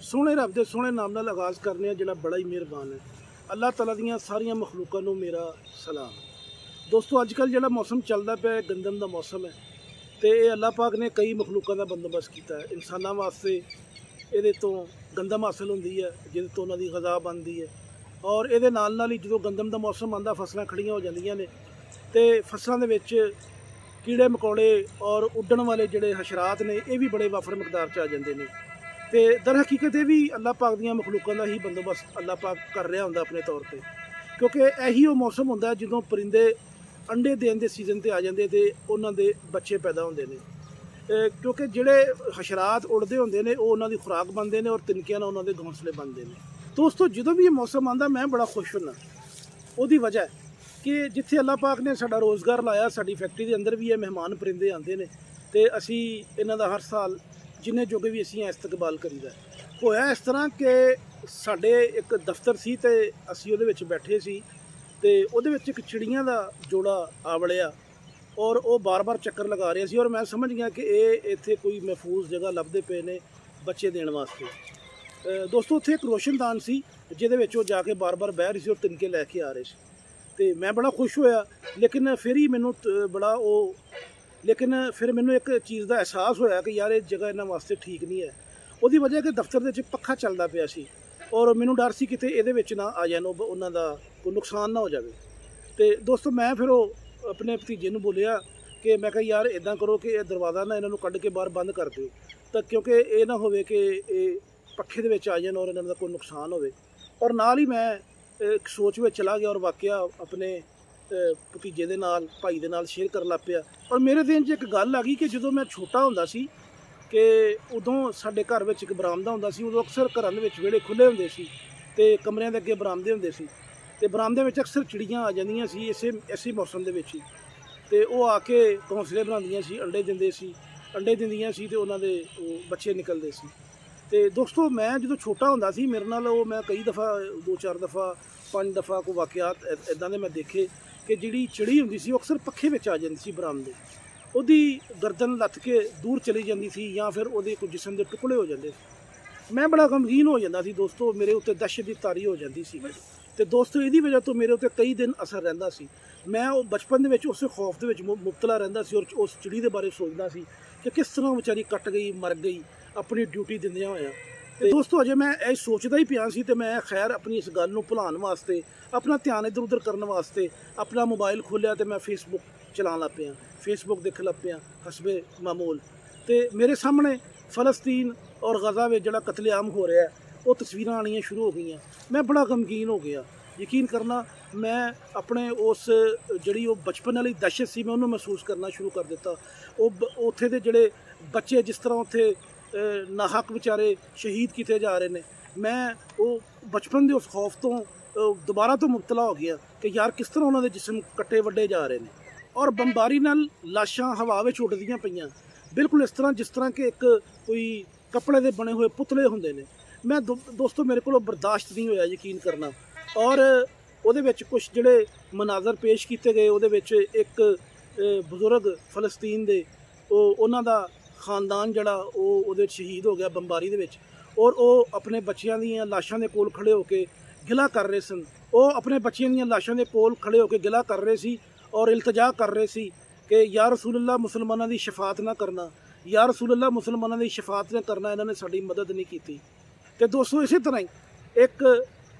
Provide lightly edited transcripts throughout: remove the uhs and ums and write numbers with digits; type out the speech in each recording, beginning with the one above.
सोहने रब के सोहने नाम नाल आगाज़ करने जिहड़ा बड़ा ही मेहरबान है। अल्लाह तआला दीयां सारियां मखलूकां नूं मेरा सलाम। दोस्तों अजकल जिहड़ा मौसम चलदा पिया गंदम दा मौसम है तो ये अल्लाह पाक ने कई मखलूकां दा बंदोबस्त कीता है। इंसानां वास्ते इहदे तो गंदम हासिल हुंदी है जिहदे तो उन्हां दी ग़ज़ा बनदी है और इहदे नाल नाल ही जदों गंदम दा मौसम आंदा फसलां खड़ियां हो जांदियां ने ते फसलां दे विच कीड़े मकोड़े और उड्डण वाले जिहड़े हशरात ने ये भी बड़े वाफर मकदार च आ जांदे ने ते दर हकीकत ये भी अल्लाह पाक दीयां मखलूकां दा ही बंदोबस्त अल्लाह पाक कर रहा हुंदा अपने तौर पर, क्योंकि यही वो मौसम हुंदा जदों परिंदे अंडे देने के सीजन ते आ जाते तो उन्हों के बच्चे पैदा होंदे ने, क्योंकि जिहड़े हशरात उड़ते होंदे ने वो उन्हों की खुराक बनते हैं और तिनकियां नाल उन्हों के घोंसले बनते हैं। दोस्तों जो भी ये मौसम आंदा मैं बड़ा खुश होना, उसकी वजह कि जिथे अल्लाह पाक ने साडा रोज़गार लाया, साडी फैक्ट्री के अंदर भी ये मेहमान परिंदे आते हैं तो असी इन्हां दा हर साल जिन्ने जोगे भी असी इस्तकबाल करीदा। होया इस तरह कि साडे एक दफ्तर सी ते असी उहदे विच बैठे सी तो वो एक चिड़ियां का जोड़ा आ वड़िया और वो बार बार चक्कर लगा रहा सी और मैं समझ गया कि ये इत्थे कोई महफूज जगह लभदे पे ने बच्चे देने वास्ते। दोस्तों उत्थे एक रोशनदान सी जिहदे विच वो जाके बार बार बह रही सी और तिनके लैके आ रहे सी तो मैं बड़ा खुश होया। लेकिन फिर ही मैनू बड़ा वो लेकिन फिर मैनू एक चीज़ का एहसास होया कि यार ये जगह इन्हां वास्ते ठीक नहीं है। उसदी वजह कि दफ्तर दे विच पक्खा चलदा पिया सी और मैनू डर सी किते इहदे विच ना आ जाण उन्हां दा कोई नुकसान ना हो जाए। तो दोस्तों मैं फिर वो अपने भतीजे नूं बोलिया कि मैं कहा यार इदां करो कि दरवाज़ा ना इन्हां नूं कढ के बाहर बंद कर दिओ, तो क्योंकि ये ना होवे कि पक्खे दे विच आ जाण और इन्हां दा कोई नुकसान होवे। और नाल ही मैं एक सोच में चला गया और वाकया अपने भतीजे दे नाल भाई दे नाल शेयर कर लग पिया। और मेरे दिन च एक गल आ गई कि जदों मैं छोटा हुंदा सी कि उदों साडे घर विच एक बरामदा हुंदा सी, उदों अक्सर घरां दे विच विहड़े खुले हुंदे सी ते कमरिਆਂ दे अगे बरामदे हुंदे सी ते बरामदे विच अक्सर चिड़ियां आ जांदियां सी इसे मौसम दे विच ही ते ओह आके घोंसले बनांदियां सी, अंडे दिंदियां सी ते उन्हां दे बच्चे निकलदे सी। तो दोस्तों मैं जो छोटा हुंदा सी मेरे नाल वो मैं कई दफ़ा 2-4 दफ़ा 5 दफ़ा कोई वाक़यात इदां दे मैं देखे कि जिहड़ी चिड़ी हुंदी सी अक्सर पक्खे विच आ जांदी सी बरामदे, उहदी गर्दन लत्थ के दूर चली जाती सी या फिर उहदे कोई जिस्म के टुकड़े हो जाते। मैं बड़ा गमगीन हो जाता सी दोस्तों, मेरे उत्ते दहशत की तारी हो जाती सी। तो दोस्तों इहदी वजह तो मेरे उत्ते कई दिन असर रहिंदा सी। मैं वो बचपन दे विच उस खौफ दे विच मुबतला रहिंदा सी और उस चिड़ी दे बारे सोचदा सी कि किस तरह बेचारी कट गई मर गई अपनी ड्यूटी दिंदियां होया। ते दोस्तों अजे मैं ये सोचदा ही पिया सी ते मैं खैर अपनी इस गल नूं भुलाउण वास्ते अपना ध्यान इधर उधर करने वास्ते अपना मोबाइल खोलिया तो मैं फेसबुक चलान लग पिया, फेसबुक देखन लग पिया हसबे मामूल। तो मेरे सामने फ़लस्तीन और गज़ा में जिहड़ा कतलेआम हो रहा है वो तस्वीरां आनियां शुरू हो गई। मैं बड़ा गमगीन हो गया। यकीन करना मैं अपने उस जिहड़ी वो बचपन वाली दहशत सी मैं उन्होंने महसूस करना शुरू कर दिता। उत्थे दे जिहड़े बच्चे जिस तरह उत्थे नाहक बेचारे शहीद किए जा रहे हैं, मैं वो बचपन के उस खौफ तो दोबारा तो मुबतला हो गया कि यार किस तरह उन्होंने जिस्म कट्टे वड्डे जा रहे हैं और बंबारी नाल लाशां हवा में उड़दियां पईयां बिल्कुल इस तरह जिस तरह के एक कोई कपड़े के बने हुए पुतले होंदे ने। मैं दोस्तों मेरे को बर्दाश्त नहीं होया यकीन करना। और उहदे विच कुछ जिहड़े मनाजर पेश किए गए उहदे विच एक बजुर्ग फलस्तीन दे उन्हां दा खानदान जड़ा वो शहीद हो गया बंबारी दे विच और वो अपने बच्चों दीयां लाशां दे कोल खड़े होके गिला कर रहे सन। वो अपने बच्चों दीयां लाशां दे कोल खड़े होके गिला कर रहे सी और इल्तजा कर रहे सी कि या रसूलुल्लाह मुसलमानों की शफात ना करना, या रसूलुल्लाह मुसलमानों की शफात ना करना, इन्होंने साड़ी मदद नहीं की। तो दोस्तों इस तरह ही एक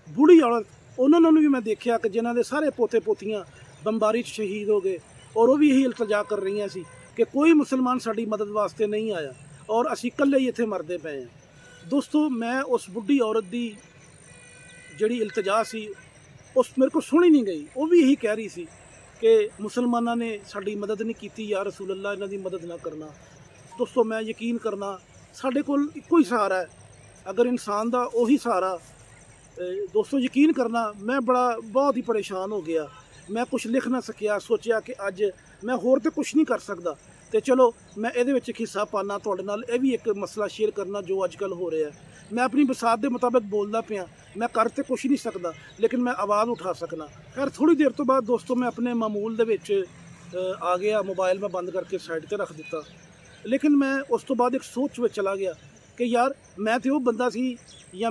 बूढ़ी औरत उन्होंने भी मैं देखा कि जिन्हों के सारे पोते पोतियाँ बंबारी शहीद हो गए और वो भी यही इल्तजा कर रही सी कि कोई मुसलमान साड़ी मदद वास्ते नहीं आया और असी कल्ले ही इत्थे मरदे पे हैं। दोस्तों मैं उस बुढ़ी औरत की जिहड़ी इल्तजा सी उस मेरे को सुनी नहीं गई। वो भी यही कह रही सी कि मुसलमाना ने साड़ी मदद नहीं की, या रसूलुल्लाह इन्हां दी मदद ना करना। दोस्तों मैं यकीन करना साडे कोल इक्को ही सहारा है, अगर इंसान दा उही सहारा। दोस्तों यकीन करना मैं बहुत ही परेशान हो गया। मैं कुछ लिख ना सकिया, सोचा कि अज मैं होर तो कुछ नहीं कर सकता तो चलो मैं ये एक हिस्सा पाना तुहाडे नाल ये भी एक मसला शेयर करना जो अजकल हो रहा है। मैं अपनी बसात के मुताबिक बोलता पिया, मैं कर तो कुछ नहीं सकता लेकिन मैं आवाज़ उठा सकना। खैर थोड़ी देर तो बाद दोस्तों मैं अपने मामूल दे विच आ गया, मोबाइल में बंद करके साइड पर रख दिता। लेकिन मैं उस तो बाद एक सोच में चला गया ਕਿ ਯਾਰ ਮੈਂ ਤੇ ਉਹ ਬੰਦਾ ਸੀ ਜਾਂ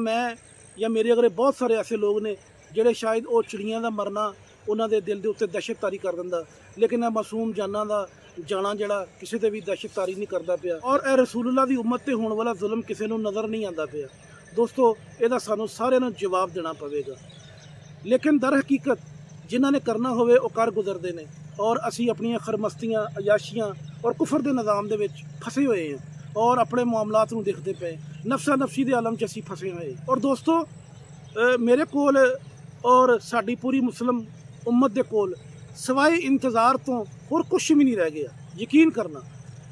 ਮੇਰੇ ਅਗਰੇ ਬਹੁਤ ਸਾਰੇ ਐਸੇ ਲੋਕ ਨੇ ਜਿਹੜੇ ਸ਼ਾਇਦ ਉਹ ਚਿੜੀਆਂ ਦਾ ਮਰਨਾ ਉਹਨਾਂ ਦੇ ਦਿਲ ਦੇ ਉੱਤੇ ਦਹਿਸ਼ਤਤਾਰੀ ਕਰ ਦਿੰਦਾ, ਲੇਕਿਨ ਇਹ ਮਾਸੂਮ ਜਾਨਾਂ ਦਾ ਜਾਣਾ ਜਿਹੜਾ ਕਿਸੇ ਤੇ ਵੀ ਦਹਿਸ਼ਤਤਾਰੀ ਨਹੀਂ ਕਰਦਾ ਪਿਆ। ਔਰ ਇਹ ਰਸੂਲullah ਦੀ ਉਮਤ ਤੇ ਹੋਣ ਵਾਲਾ ਜ਼ੁਲਮ ਕਿਸੇ ਨੂੰ ਨਜ਼ਰ ਨਹੀਂ ਆਉਂਦਾ ਪਿਆ। ਦੋਸਤੋ, ਇਹਦਾ ਸਾਨੂੰ ਸਾਰਿਆਂ ਨੂੰ ਜਵਾਬ ਦੇਣਾ ਪਵੇਗਾ। ਲੇਕਿਨ ਦਰ ਹਕੀਕਤ ਜਿਨ੍ਹਾਂ ਨੇ ਕਰਨਾ ਹੋਵੇ ਉਹ ਕਰ ਗੁਜ਼ਰਦੇ ਨੇ, ਔਰ ਅਸੀਂ ਆਪਣੀਆਂ ਖਰਮਸਤੀਆਂ, ਅਯਾਸ਼ੀਆਂ ਔਰ ਕੁਫਰ ਦੇ ਨਿਜ਼ਾਮ ਦੇ ਵਿੱਚ ਫਸੇ ਹੋਏ ਹਾਂ ਔਰ ਆਪਣੇ ਮਾਮਲਾਤ ਨੂੰ ਦੇਖਦੇ ਪਏ, ਨਫਸਾ ਨਫਸੀ ਦੇ ਆਲਮ 'ਚ ਅਸੀਂ ਫਸੇ ਹੋਏ। ਔਰ ਦੋਸਤੋ, ਮੇਰੇ ਕੋਲ ਔਰ ਸਾਡੀ ਪੂਰੀ ਮੁਸਲਿਮ ਉਮਤ ਦੇ ਕੋਲ ਸਿਵਾਏ ਇੰਤਜ਼ਾਰ ਤੋਂ ਹੋਰ ਕੁਛ ਵੀ ਨਹੀਂ ਰਹਿ ਗਿਆ। ਯਕੀਨ ਕਰਨਾ,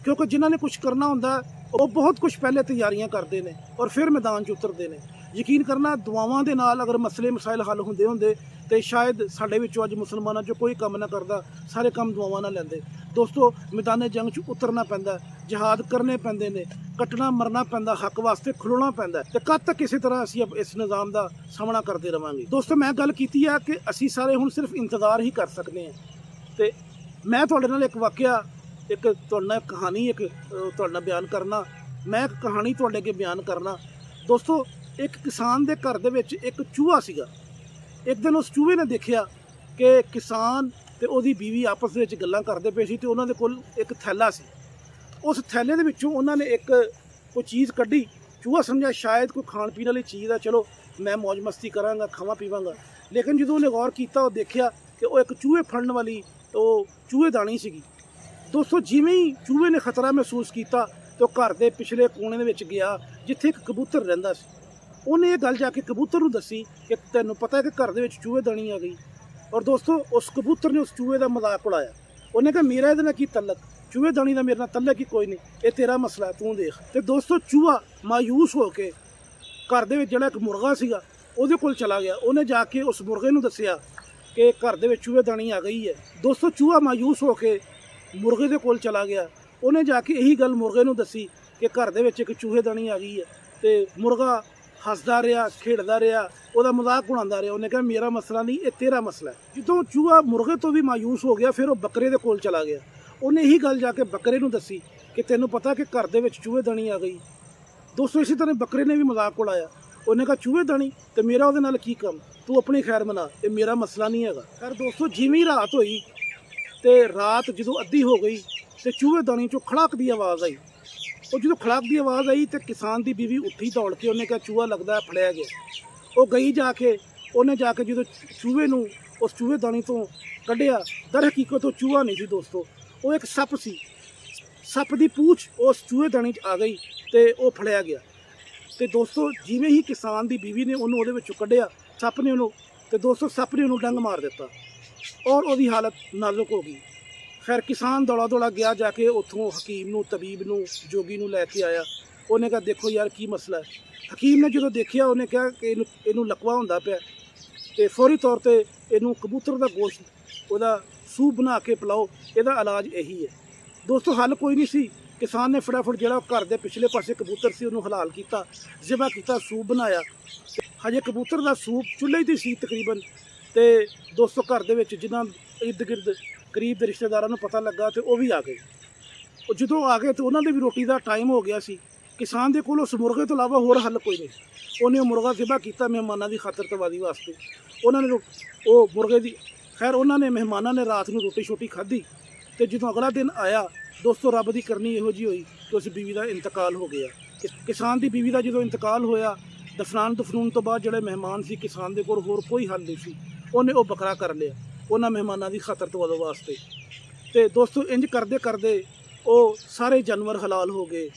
ਕਿਉਂਕਿ ਜਿਨ੍ਹਾਂ ਨੇ ਕੁਛ ਕਰਨਾ ਹੁੰਦਾ ਉਹ ਬਹੁਤ ਕੁਛ ਪਹਿਲੇ ਤਿਆਰੀਆਂ ਕਰਦੇ ਨੇ ਔਰ ਫਿਰ ਮੈਦਾਨ 'ਚ ਉਤਰਦੇ ਨੇ। ਯਕੀਨ ਕਰਨਾ, ਦੁਆਵਾਂ ਦੇ ਨਾਲ ਅਗਰ ਮਸਲੇ ਮਸਾਇਲ ਹੱਲ ਹੁੰਦੇ ਤੇ ਸ਼ਾਇਦ ਸਾਡੇ ਵਿੱਚੋਂ ਅੱਜ ਮੁਸਲਮਾਨਾਂ 'ਚੋਂ ਕੋਈ ਕੰਮ ਨਾ ਕਰਦਾ, ਸਾਰੇ ਕੰਮ ਦੁਆਵਾਂ ਨਾਲ ਲੈਂਦੇ। ਦੋਸਤੋ, ਮੈਦਾਨੇ ਜੰਗ 'ਚ ਉਤਰਨਾ ਪੈਂਦਾ, ਜਹਾਦ ਕਰਨੇ ਪੈਂਦੇ ਨੇ, ਕੱਟਣਾ ਮਰਨਾ ਪੈਂਦਾ, ਹੱਕ ਵਾਸਤੇ ਖਲੋਣਾ ਪੈਂਦਾ। ਤੇ ਕਦ ਤੱਕ ਇਸੇ ਤਰ੍ਹਾਂ ਅਸੀਂ ਇਸ ਨਿਜ਼ਾਮ ਦਾ ਸਾਹਮਣਾ ਕਰਦੇ ਰਵਾਂਗੇ? ਦੋਸਤੋ, ਮੈਂ ਗੱਲ ਕੀਤੀ ਹੈ ਕਿ ਅਸੀਂ ਸਾਰੇ ਹੁਣ ਸਿਰਫ ਇੰਤਜ਼ਾਰ ਹੀ ਕਰ ਸਕਦੇ ਹਾਂ। ਤੇ ਮੈਂ ਤੁਹਾਡੇ ਨਾਲ ਇੱਕ ਵਾਕਿਆ, ਇੱਕ ਤੁਹਾਡੇ ਨਾਲ ਕਹਾਣੀ ਤੁਹਾਡੇ ਨਾਲ ਬਿਆਨ ਕਰਨਾ। ਮੈਂ ਇੱਕ ਕਹਾਣੀ ਤੁਹਾਡੇ ਅੱਗੇ ਬਿਆਨ ਕਰਨਾ। ਦੋਸਤੋ, ਇੱਕ ਕਿਸਾਨ ਦੇ ਘਰ ਦੇ ਵਿੱਚ ਇੱਕ ਚੂਹਾ ਸੀਗਾ। ਇੱਕ ਦਿਨ ਉਸ ਚੂਹੇ ਨੇ ਦੇਖਿਆ ਕਿ ਕਿਸਾਨ ਤੇ ਉਹਦੀ ਬੀਵੀ ਆਪਸ ਦੇ ਵਿੱਚ ਗੱਲਾਂ ਕਰਦੇ ਪਏ ਸੀ ਤੇ ਉਹਨਾਂ ਦੇ ਕੋਲ ਇੱਕ ਥੈਲਾ ਸੀ। ਉਸ ਥੈਲੇ ਦੇ ਵਿੱਚੋਂ ਉਹਨਾਂ ਨੇ ਕੋਈ ਚੀਜ਼ ਕੱਢੀ। ਚੂਹਾ ਸਮਝਿਆ ਸ਼ਾਇਦ ਕੋਈ ਖਾਣ ਪੀਣ ਵਾਲੀ ਚੀਜ਼ ਆ, ਚਲੋ ਮੈਂ ਮौज ਮਸਤੀ ਕਰਾਂਗਾ, ਖਾਵਾਂ ਪੀਵਾਂਗਾ। ਲੇਕਿਨ ਜਦੋਂ ਉਹਨੇ ਗੌਰ ਕੀਤਾ, ਉਹ ਦੇਖਿਆ ਕਿ ਉਹ ਇੱਕ ਚੂਹੇ ਫੜਨ ਵਾਲੀ ਉਹ ਚੂਹੇਦਾਨੀ ਸੀਗੀ। ਦੋਸਤੋ, ਜਿਵੇਂ ਹੀ ਚੂਹੇ ਨੇ ਖਤਰਾ ਮਹਿਸੂਸ ਕੀਤਾ ਤੇ ਉਹ ਘਰ ਦੇ ਪਿਛਲੇ ਕੋਨੇ ਦੇ ਵਿੱਚ ਗਿਆ ਜਿੱਥੇ ਇੱਕ ਕਬੂਤਰ ਰਹਿੰਦਾ ਸੀ। ਉਹਨੇ ਇਹ ਗੱਲ ਜਾ ਕੇ ਕਬੂਤਰ ਨੂੰ ਦੱਸੀ ਕਿ ਤੈਨੂੰ ਪਤਾ ਹੈ ਕਿ ਘਰ ਦੇ ਵਿੱਚ ਚੂਹੇਦਾਨੀ ਆ ਗਈ। ਔਰ ਦੋਸਤੋ, ਉਸ ਕਬੂਤਰ ਨੇ ਉਸ ਚੂਹੇ ਦਾ ਮਜ਼ਾਕ ਉਡਾਇਆ। ਉਹਨੇ ਕਿਹਾ ਮੇਰਾ ਇਹਦੇ ਨਾਲ ਕੀ ਤਲਕ, ਚੂਹੇਦਾਨੀ ਦਾ ਮੇਰੇ ਨਾਲ ਤਲਕ ਹੀ ਕੋਈ ਨਹੀਂ, ਇਹ ਤੇਰਾ ਮਸਲਾ, ਤੂੰ ਦੇਖ। ਤੇ ਦੋਸਤੋ, ਚੂਹਾ ਮਾਯੂਸ ਹੋ ਕੇ ਘਰ ਦੇ ਵਿੱਚ ਜਿਹੜਾ ਇੱਕ ਮੁਰਗਾ ਸੀਗਾ ਉਹਦੇ ਕੋਲ ਚਲਾ ਗਿਆ। ਉਹਨੇ ਜਾ ਕੇ ਉਸ ਮੁਰਗੇ ਨੂੰ ਦੱਸਿਆ ਕਿ ਘਰ ਦੇ ਵਿੱਚ ਚੂਹੇਦਾਨੀ ਆ ਗਈ ਹੈ। ਦੋਸਤੋ, ਚੂਹਾ ਮਾਯੂਸ ਹੋ ਕੇ ਮੁਰਗੇ ਦੇ ਕੋਲ ਚਲਾ ਗਿਆ। ਉਹਨੇ ਜਾ ਕੇ ਇਹੀ ਗੱਲ ਮੁਰਗੇ ਨੂੰ ਦੱਸੀ ਕਿ ਘਰ ਦੇ ਵਿੱਚ ਇੱਕ ਚੂਹੇਦਾਨੀ ਆ ਗਈ ਹੈ। ਤੇ ਮੁਰਗਾ ਹੱਸਦਾ ਰਿਹਾ, ਖੇਡਦਾ ਰਿਹਾ, ਉਹਦਾ ਮਜ਼ਾਕ ਉਡਾਉਂਦਾ ਰਿਹਾ। ਉਹਨੇ ਕਿਹਾ ਮੇਰਾ ਮਸਲਾ ਨਹੀਂ, ਇਹ ਤੇਰਾ ਮਸਲਾ ਹੈ। ਜਦੋਂ ਚੂਹਾ ਮੁਰਗੇ ਤੋਂ ਵੀ ਮਾਯੂਸ ਹੋ ਗਿਆ, ਫਿਰ ਉਹ ਬੱਕਰੇ ਦੇ ਕੋਲ ਚਲਾ ਗਿਆ। ਉਹਨੇ ਇਹੀ ਗੱਲ ਜਾ ਕੇ ਬੱਕਰੇ ਨੂੰ ਦੱਸੀ ਕਿ ਤੈਨੂੰ ਪਤਾ ਕਿ ਘਰ ਦੇ ਵਿੱਚ ਚੂਹੇਦਾਨੀ ਆ ਗਈ। ਦੋਸਤੋ, ਇਸੇ ਤਰ੍ਹਾਂ ਬੱਕਰੇ ਨੇ ਵੀ ਮਜ਼ਾਕ ਉਡਾਇਆ। ਉਹਨੇ ਕਿਹਾ ਚੂਹੇਦਾਨੀ ਤੇ ਮੇਰਾ ਉਹਦੇ ਨਾਲ ਕੀ ਕੰਮ, ਤੂੰ ਆਪਣੀ ਖੈਰ ਮਨਾ, ਇਹ ਮੇਰਾ ਮਸਲਾ ਨਹੀਂ ਹੈਗਾ। ਪਰ ਦੋਸਤੋ, ਜਿਵੇਂ ਹੀ ਰਾਤ ਹੋਈ ਤੇ ਰਾਤ ਜਦੋਂ ਅੱਧੀ ਹੋ ਗਈ ਤੇ ਚੂਹੇਦਾਨੀ 'ਚੋਂ ਖੜਾਕ ਦੀ ਆਵਾਜ਼ ਆਈ। ਉਹ ਜਦੋਂ ਖੜਾਕ ਦੀ ਆਵਾਜ਼ ਆਈ ਤੇ ਕਿਸਾਨ ਦੀ ਬੀਵੀ ਉੱਠੀ ਦੌੜ ਕੇ। ਉਹਨੇ ਕਿਹਾ ਚੂਹਾ ਲੱਗਦਾ ਫੜਿਆ ਗਿਆ। ਉਹ ਗਈ ਜਾ ਕੇ, ਉਹਨੇ ਜਾ ਕੇ ਜਦੋਂ ਚੂਹੇ ਨੂੰ ਉਸ ਚੂਹੇਦਾਨੀ ਤੋਂ ਕੱਢਿਆ, ਦਰ ਹਕੀਕਤ ਉਹ ਚੂਹਾ ਨਹੀਂ ਸੀ ਦੋਸਤੋ, ਉਹ ਇੱਕ ਸੱਪ ਸੀ। ਸੱਪ ਦੀ ਪੂਛ ਉਸ ਚੂਹੇਦਾਨੀ 'ਚ ਆ ਗਈ ਤੇ ਉਹ ਫੜਿਆ ਗਿਆ। ਤੇ ਦੋਸਤੋ, ਜਿਵੇਂ ਹੀ ਕਿਸਾਨ ਦੀ ਬੀਵੀ ਨੇ ਉਹਨੂੰ ਉਹਦੇ ਵਿੱਚੋਂ ਕੱਢਿਆ, ਸੱਪ ਨੇ ਉਹਨੂੰ, ਤੇ ਦੋਸਤੋ ਸੱਪ ਨੇ ਉਹਨੂੰ ਡੰਗ ਮਾਰ ਦਿੱਤਾ ਔਰ ਉਹਦੀ ਹਾਲਤ ਨਾਜ਼ੁਕ ਹੋ ਗਈ। ਖੈਰ, ਕਿਸਾਨ ਦੌੜਾ ਗਿਆ, ਜਾ ਕੇ ਉੱਥੋਂ ਹਕੀਮ ਨੂੰ, ਤਬੀਬ ਨੂੰ, ਜੋਗੀ ਨੂੰ ਲੈ ਕੇ ਆਇਆ। ਉਹਨੇ ਕਿਹਾ ਦੇਖੋ ਯਾਰ ਕੀ ਮਸਲਾ ਹੈ। ਹਕੀਮ ਨੇ ਜਦੋਂ ਦੇਖਿਆ, ਉਹਨੇ ਕਿਹਾ ਕਿ ਇਹਨੂੰ ਲਕਵਾ ਹੁੰਦਾ ਪਿਆ ਤੇ ਫੌਰੀ ਤੌਰ ਤੇ ਇਹਨੂੰ ਕਬੂਤਰ ਦਾ ਗੋਸ਼ਤ, ਉਹਦਾ ਸੂਪ ਬਣਾ ਕੇ ਪਿਲਾਓ, ਇਹਦਾ ਇਲਾਜ ਇਹੀ ਹੈ। ਦੋਸਤੋ, ਹੱਲ ਕੋਈ ਨਹੀਂ ਸੀ। ਕਿਸਾਨ ਨੇ ਫਟਾਫਟ ਜਿਹੜਾ ਘਰ ਦੇ ਪਿਛਲੇ ਪਾਸੇ ਕਬੂਤਰ ਸੀ ਉਹਨੂੰ ਹਲਾਲ ਕੀਤਾ, ਜ਼ਿਬਾ ਕੀਤਾ, ਸੂਪ ਬਣਾਇਆ। ਹਜੇ ਕਬੂਤਰ ਦਾ ਸੂਪ ਚੁੱਲ੍ਹੇ 'ਤੇ ਸੀ ਤਕਰੀਬਨ। ਤੇ ਦੋਸਤੋ, ਘਰ ਦੇ ਵਿੱਚ ਜਿਨ੍ਹਾਂ ਇਰਦ ਗਿਰਦ ਕਰੀਬ ਦੇ ਰਿਸ਼ਤੇਦਾਰਾਂ ਨੂੰ ਪਤਾ ਲੱਗਾ ਤੇ ਉਹ ਵੀ ਆ ਗਏ। ਉਹ ਜਦੋਂ ਆ ਗਏ ਤੇ ਉਹਨਾਂ ਦੇ ਵੀ ਰੋਟੀ ਦਾ ਟਾਈਮ ਹੋ ਗਿਆ ਸੀ। ਕਿਸਾਨ ਦੇ ਕੋਲ ਉਸ ਮੁਰਗੇ ਤੋਂ ਇਲਾਵਾ ਹੋਰ ਹੱਲ ਕੋਈ ਨਹੀਂ। ਉਹਨੇ ਉਹ ਮੁਰਗਾ ਜ਼ਿਬਾ ਕੀਤਾ ਮਹਿਮਾਨਾਂ ਦੀ ਖਾਤਰਤਵਾਦੀ ਵਾਸਤੇ। ਉਹਨਾਂ ਨੇ ਉਹ ਮੁਰਗੇ ਦੀ, ਖੈਰ ਉਹਨਾਂ ਨੇ ਮਹਿਮਾਨਾਂ ਨੇ ਰਾਤ ਨੂੰ ਰੋਟੀ ਛੋਟੀ ਖਾਧੀ। ਤੇ ਜਦੋਂ ਅਗਲਾ ਦਿਨ ਆਇਆ ਦੋਸਤੋ, ਰੱਬ ਦੀ ਕਰਨੀ ਇਹੋ ਜਿਹੀ ਹੋਈ ਕਿ ਉਸ ਬੀਵੀ ਦਾ ਇੰਤਕਾਲ ਹੋ ਗਿਆ। ਕਿਸਾਨ ਦੀ ਬੀਵੀ ਦਾ ਜਦੋਂ ਇੰਤਕਾਲ ਹੋਇਆ, ਦਫਨਾਉਣ ਤੋਂ ਬਾਅਦ ਜਿਹੜੇ ਮਹਿਮਾਨ ਸੀ, ਕਿਸਾਨ ਦੇ ਕੋਲ ਹੋਰ ਕੋਈ ਹੱਲ ਨਹੀਂ ਸੀ। ਉਹਨੇ ਉਹ ਬੱਕਰਾ ਕਰ ਲਿਆ ਉਹਨਾਂ ਮਹਿਮਾਨਾਂ ਦੀ ਖਾਤਰਤਵਾਦੀ ਵਾਸਤੇ। ਤੇ ਦੋਸਤੋ, ਇੰਜ ਕਰਦੇ ਕਰਦੇ ਉਹ ਸਾਰੇ ਜਾਨਵਰ ਹਲਾਲ ਹੋ ਗਏ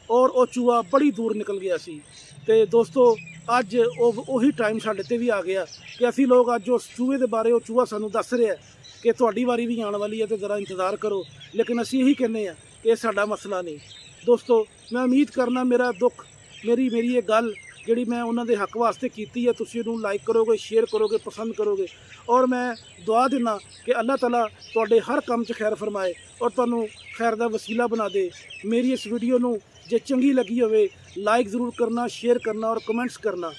ਔਰ ਉਹ ਚੂਹਾ ਬੜੀ ਦੂਰ ਨਿਕਲ ਗਿਆ ਸੀ। ਤੇ ਦੋਸਤੋ, ਅੱਜ ਉਹੀ ਟਾਈਮ ਸਾਡੇ 'ਤੇ ਵੀ ਆ ਗਿਆ ਕਿ ਅਸੀਂ ਲੋਕ ਅੱਜ ਉਸ ਚੂਹੇ ਦੇ ਬਾਰੇ, ਉਹ ਚੂਹਾ ਸਾਨੂੰ ਦੱਸ ਰਿਹਾ ਕਿ ਤੁਹਾਡੀ ਵਾਰੀ ਵੀ ਆਉਣ ਵਾਲੀ ਹੈ ਤੇ ਜ਼ਰਾ ਇੰਤਜ਼ਾਰ ਕਰੋ। ਲੇਕਿਨ ਅਸੀਂ ਇਹੀ ਕਹਿੰਦੇ ਹਾਂ ਕਿ ਇਹ ਸਾਡਾ ਮਸਲਾ ਨਹੀਂ। ਦੋਸਤੋ, ਮੈਂ ਉਮੀਦ ਕਰਨਾ ਮੇਰਾ ਦੁੱਖ, ਮੇਰੀ ਇਹ ਗੱਲ ਜਿਹੜੀ ਮੈਂ ਉਹਨਾਂ ਦੇ ਹੱਕ ਵਾਸਤੇ ਕੀਤੀ ਹੈ, ਤੁਸੀਂ ਇਹਨੂੰ ਲਾਈਕ ਕਰੋਗੇ, ਸ਼ੇਅਰ ਕਰੋਗੇ, ਪਸੰਦ ਕਰੋਗੇ। ਔਰ ਮੈਂ ਦੁਆ ਦਿੰਦਾ ਕਿ ਅੱਲਾਹ ਤਾਲਾ ਤੁਹਾਡੇ ਹਰ ਕੰਮ 'ਚ ਖੈਰ ਫਰਮਾਏ ਔਰ ਤੁਹਾਨੂੰ ਖੈਰ ਦਾ ਵਸੀਲਾ ਬਣਾ ਦੇ। ਮੇਰੀ ਇਸ ਵੀਡੀਓ ਨੂੰ ਜੇ ਚੰਗੀ ਲੱਗੀ ਹੋਵੇ, ਲਾਈਕ ਜ਼ਰੂਰ ਕਰਨਾ, ਸ਼ੇਅਰ ਕਰਨਾ ਔਰ ਕਮੈਂਟਸ ਕਰਨਾ।